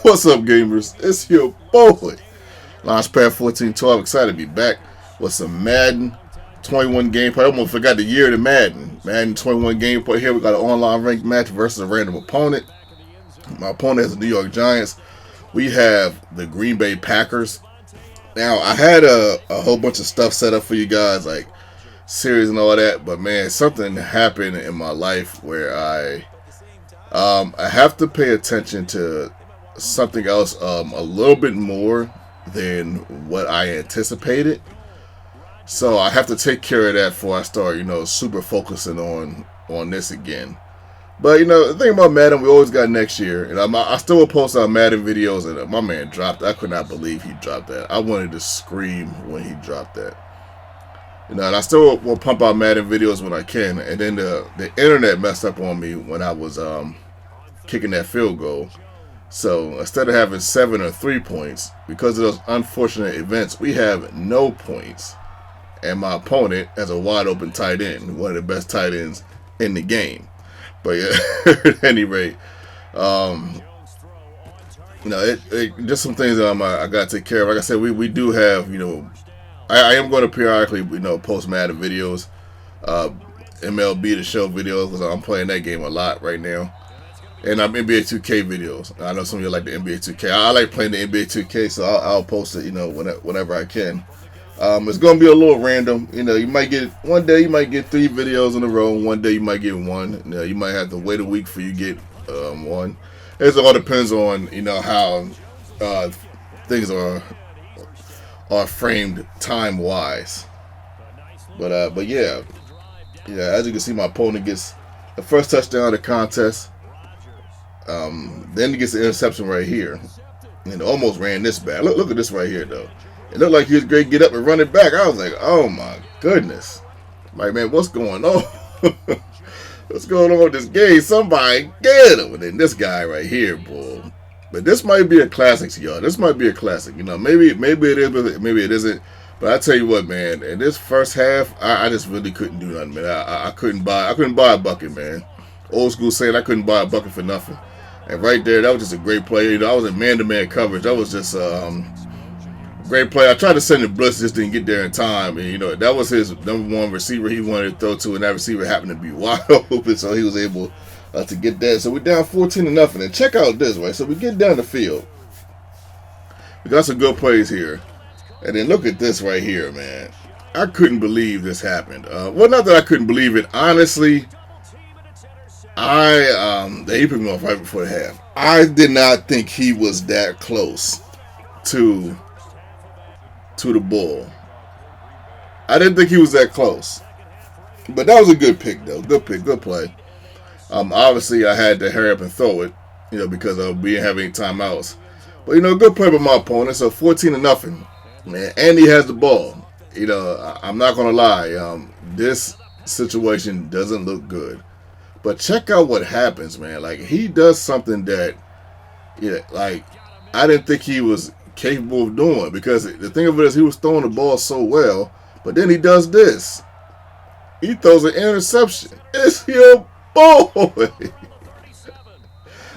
What's up, gamers? It's your boy, Launchpad 1412. Excited to be back with some Madden 21 gameplay. I almost forgot the year of the Madden 21 gameplay. Here we got an online ranked match versus a random opponent. My opponent is the New York Giants. We have the Green Bay Packers. Now, I had a whole bunch of stuff set up for you guys, like series and all that, but man, something happened in my life where I have to pay attention to something else a little bit more than what I anticipated. So I have to take care of that before I start, super focusing on this again. But, the thing about Madden, we always got next year. And I still will post our Madden videos, and my man dropped. I could not believe he dropped that. I wanted to scream when he dropped that. And I still will pump out Madden videos when I can. And then the internet messed up on me when I was kicking that field goal. So instead of having 7 or 3 points, because of those unfortunate events, we have no points. And my opponent has a wide open tight end, one of the best tight ends in the game. But yeah, at any rate, just some things that I got to take care of. Like I said, we do have, I am going to periodically, post Madden videos, MLB The Show videos, because I'm playing that game a lot right now. And I'm NBA 2K videos. I know some of you like the NBA 2K. I like playing the NBA 2K, so I'll post it, whenever I can. It's gonna be a little random. You might get one day, you might get 3 videos in a row. One day you might get 1. You might have to wait a week for you get 1. It all depends on how things are framed time wise. But yeah. As you can see, my opponent gets the first touchdown of the contest. Then he gets the interception right here, and almost ran this back. Look at this right here, though. It looked like he was great to get up and run it back. I was like, oh my goodness. Like, man, what's going on? What's going on with this game? Somebody get him. And then this guy right here, boy. But this might be a classic, y'all. This might be a classic. Maybe it is, maybe it isn't. But I tell you what, man. In this first half, I just really couldn't do nothing, man. I couldn't buy a bucket, man. Old school saying I couldn't buy a bucket for nothing. And right there, that was just a great play. I was in man-to-man coverage. That was just great play. I tried to send the blitz, just didn't get there in time. And, that was his number one receiver he wanted to throw to, and that receiver happened to be wide open, so he was able to get that. So we're down 14-0. And check out this, right? So we get down the field. We got some good plays here. And then look at this right here, man. I couldn't believe this happened. Well, not that I couldn't believe it. Honestly, he put me off right before the half. I did not think he was that close to the ball. I didn't think he was that close. But that was a good pick, though. Good pick, good play. Obviously, I had to hurry up and throw it, because we didn't have any timeouts. But, good play by my opponent. So 14-0, man. And he has the ball. I'm not going to lie. This situation doesn't look good. But check out what happens, man. Like, he does something that, I didn't think he was capable of doing. Because the thing of it is, he was throwing the ball so well. But then he does this. He throws an interception. It's your boy.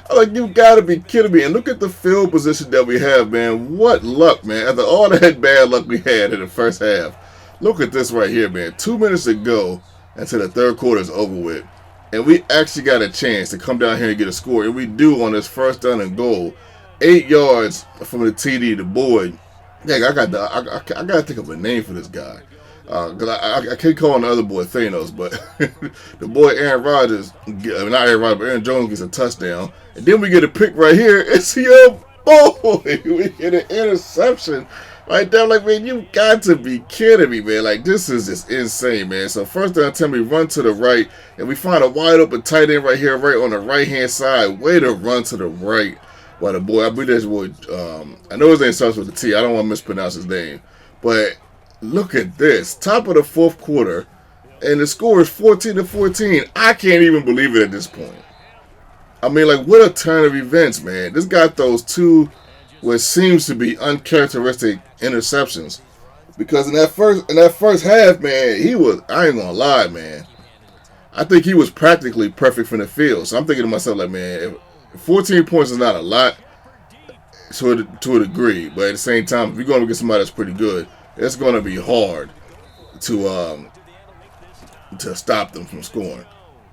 I'm like, you gotta be kidding me. And look at the field position that we have, man. What luck, man. After all that bad luck we had in the first half. Look at this right here, man. 2 minutes to go until the third quarter is over with. And we actually got a chance to come down here and get a score. And we do on this first down and goal. 8 yards from the TD to Boyd. Dang, I got to think of a name for this guy. Because I can't call him the other boy Thanos. But the boy Aaron Rodgers, not Aaron Rodgers, but Aaron Jones gets a touchdown. And then we get a pick right here. It's your boy. We get an interception. Right there, like, man, you got to be kidding me, man. Like, this is just insane, man. So, first down, tell me, run to the right, and we find a wide open tight end right here, right on the right-hand side. Way to run to the right by the boy. I believe that's boy, I know his name starts with a T. I don't want to mispronounce his name. But look at this. Top of the fourth quarter, and the score is 14-14. I can't even believe it at this point. I mean, like, what a turn of events, man. This guy throws 2 what seems to be uncharacteristic interceptions, because in that first half, man, he was, I ain't gonna lie, man, I think he was practically perfect from the field. So I'm thinking to myself, like, man, if 14 points is not a lot, to a degree, but at the same time, if you're going to get somebody that's pretty good, it's going to be hard to stop them from scoring.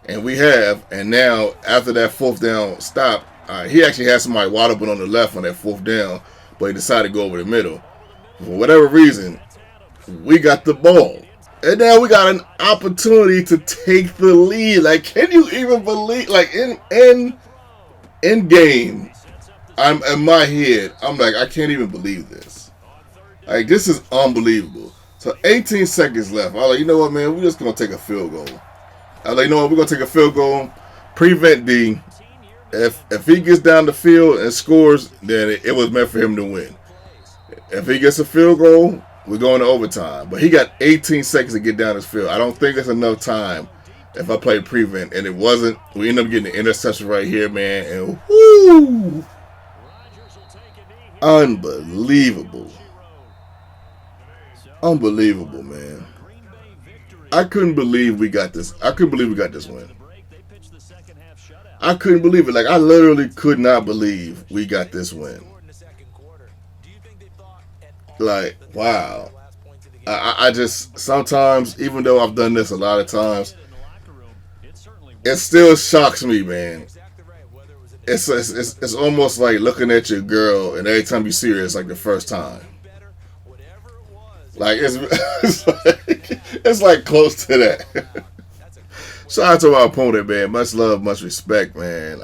And we have, and now after that fourth down stop, he actually had somebody wide open on the left on that fourth down, but he decided to go over the middle. For whatever reason, we got the ball. And now we got an opportunity to take the lead. Like, can you even believe? Like, in game, I'm in my head, I'm like, I can't even believe this. Like, this is unbelievable. So 18 seconds left. I was like, you know what, man? We're just gonna take a field goal. I was like, you know what? We're gonna take a field goal, prevent D. If he gets down the field and scores, then it was meant for him to win. If he gets a field goal, we're going to overtime. But he got 18 seconds to get down his field. I don't think it's enough time if I played prevent. And it wasn't. We ended up getting the interception right here, man. And whoo! Unbelievable. Unbelievable, man. I couldn't believe we got this. I couldn't believe we got this win. I couldn't believe it. Like, I literally could not believe we got this win. Like, wow. I just, sometimes, even though I've done this a lot of times, it still shocks me, man. It's almost like looking at your girl, and every time you see her, it's like the first time. Like, it's like close to that. Shout out to my opponent, man. Much love, much respect, man.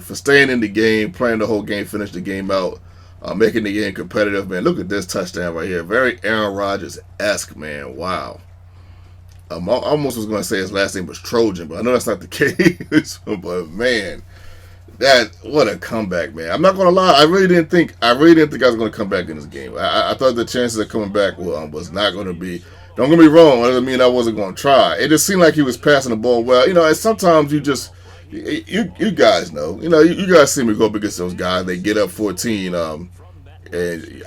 For staying in the game, playing the whole game, finish the game out, making the game competitive, man. Look at this touchdown right here. Very Aaron Rodgers-esque, man. Wow. I almost was going to say his last name was Trojan, but I know that's not the case. But, man, what a comeback, man. I'm not going to lie. I really didn't think I was going to come back in this game. I thought the chances of coming back was not going to be. Don't get me wrong. That doesn't mean I wasn't going to try. It just seemed like he was passing the ball well. You know, and sometimes you just, you guys know. You know, you guys see me go up against those guys. They get up 14, and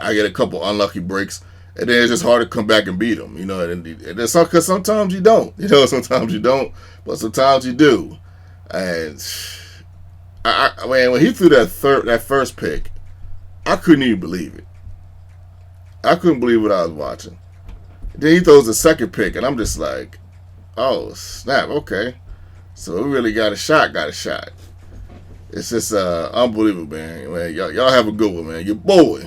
I get a couple unlucky breaks. And then it's just hard to come back and beat them. You know, and it's because sometimes you don't. You know, sometimes you don't. But sometimes you do. And man, when he threw that first pick, I couldn't even believe it. I couldn't believe what I was watching. Then he throws the second pick, and I'm just like, oh, snap, okay. So we really got a shot. It's just unbelievable, man. Y'all have a good one, man. Your boy.